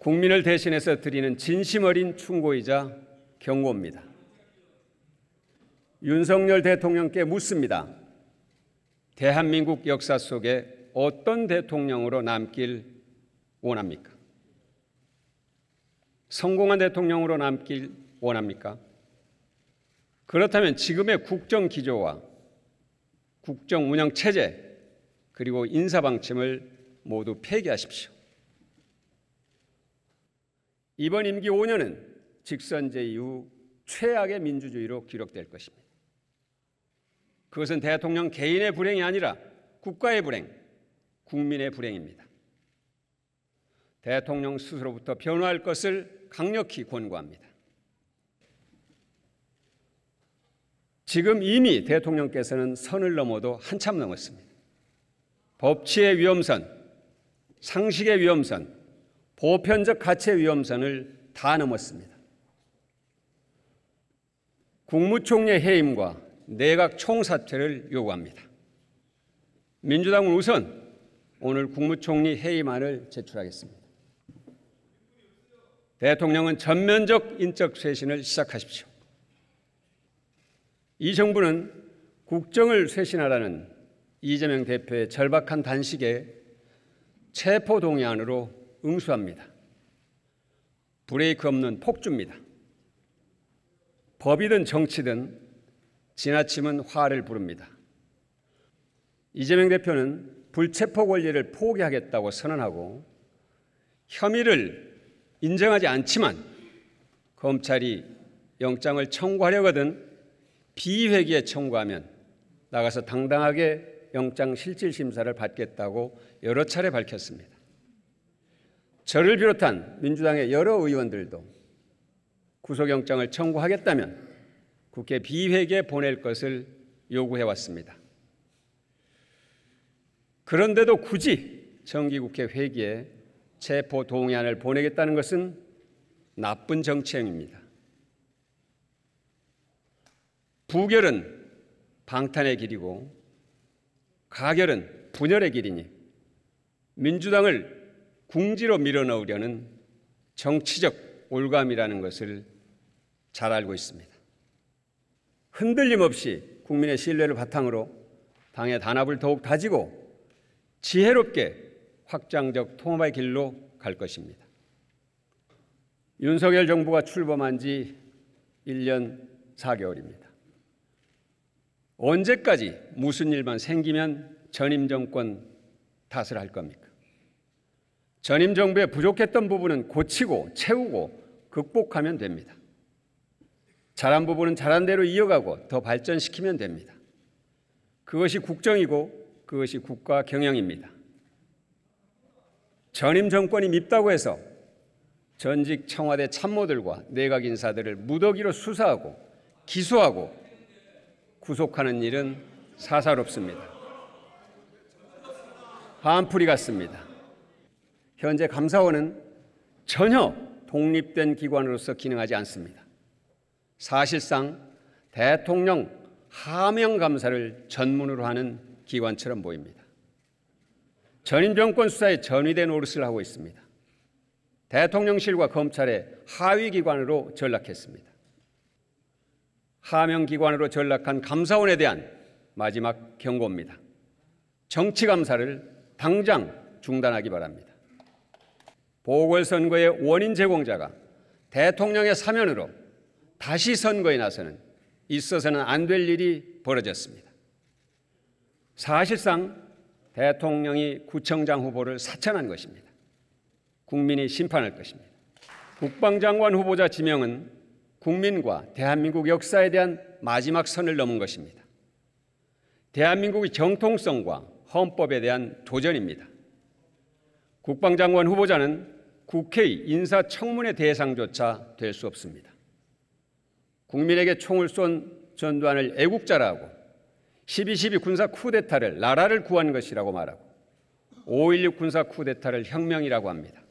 국민을 대신해서 드리는 진심 어린 충고이자 경고입니다. 윤석열 대통령께 묻습니다. 대한민국 역사 속에 어떤 대통령으로 남길 원합니까? 성공한 대통령으로 남길 원합니까? 그렇다면 지금의 국정 기조와 국정 운영 체제 그리고 인사 방침을 모두 폐기하십시오. 이번 임기 5년은 직선제 이후 최악의 민주주의로 기록될 것입니다. 그것은 대통령 개인의 불행이 아니라 국가의 불행, 국민의 불행입니다. 대통령 스스로부터 변화할 것을 강력히 권고합니다. 지금 이미 대통령께서는 선을 넘어도 한참 넘었습니다. 법치의 위험선, 상식의 위험선, 보편적 가치의 위험선을 다 넘었습니다. 국무총리의 해임과 내각 총사퇴를 요구합니다. 민주당은 우선 오늘 국무총리 해임안을 제출하겠습니다. 대통령은 전면적 인적 쇄신을 시작하십시오. 이 정부는 국정을 쇄신하라는 이재명 대표의 절박한 단식에 체포동의안으로 응수합니다. 브레이크 없는 폭주입니다. 법이든 정치든 지나치면 화를 부릅니다. 이재명 대표는 불체포 권리를 포기하겠다고 선언하고 혐의를 인정하지 않지만 검찰이 영장을 청구하려거든 비회기에 청구하면 나가서 당당하게 영장실질심사를 받겠다고 여러 차례 밝혔습니다. 저를 비롯한 민주당의 여러 의원들도 구속영장을 청구하겠다면 국회 비회기에 보낼 것을 요구해왔습니다. 그런데도 굳이 정기국회 회기에 체포동의안을 보내겠다는 것은 나쁜 정치행위입니다. 부결은 방탄의 길이고 가결은 분열의 길이니 민주당을 궁지로 밀어넣으려는 정치적 올감이라는 것을 잘 알고 있습니다. 흔들림 없이 국민의 신뢰를 바탕으로 당의 단합을 더욱 다지고 지혜롭게 확장적 통합의 길로 갈 것입니다. 윤석열 정부가 출범한 지 1년 4개월입니다. 언제까지 무슨 일만 생기면 전임 정권 탓을 할 겁니까? 전임 정부의 부족했던 부분은 고치고 채우고 극복하면 됩니다. 잘한 부분은 잘한 대로 이어가고 더 발전시키면 됩니다. 그것이 국정이고 그것이 국가 경영입니다. 전임 정권이 밉다고 해서 전직 청와대 참모들과 내각 인사들을 무더기로 수사하고 기소하고 구속하는 일은 사사롭습니다. 한풀이 같습니다. 현재 감사원은 전혀 독립된 기관으로서 기능하지 않습니다. 사실상 대통령 하명 감사를 전문으로 하는 기관처럼 보입니다. 전임 정권 수사에 전위된 노릇을 하고 있습니다. 대통령실과 검찰의 하위 기관으로 전락했습니다. 하명 기관으로 전락한 감사원에 대한 마지막 경고입니다. 정치 감사를 당장 중단하기 바랍니다. 보궐선거의 원인 제공자가 대통령의 사면으로 다시 선거에 나서는 있어서는 안 될 일이 벌어졌습니다. 사실상 대통령이 구청장 후보를 사천한 것입니다. 국민이 심판할 것입니다. 국방장관 후보자 지명은 국민과 대한민국 역사에 대한 마지막 선을 넘은 것입니다. 대한민국의 정통성과 헌법에 대한 도전입니다. 국방장관 후보자는 국회의 인사청문회 대상조차 될 수 없습니다. 국민에게 총을 쏜 전두환을 애국자라고 12.12 군사 쿠데타를 나라를 구한 것이라고 말하고 5.16 군사 쿠데타를 혁명이라고 합니다.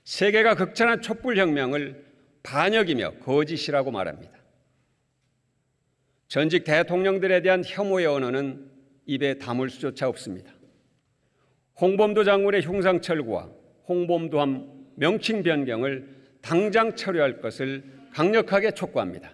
세계가 극찬한 촛불혁명을 반역이며 거짓이라고 말합니다. 전직 대통령들에 대한 혐오의 언어는 입에 담을 수조차 없습니다. 홍범도 장군의 흉상철구와 홍범도함 명칭 변경을 당장 처리할 것을 강력하게 촉구합니다.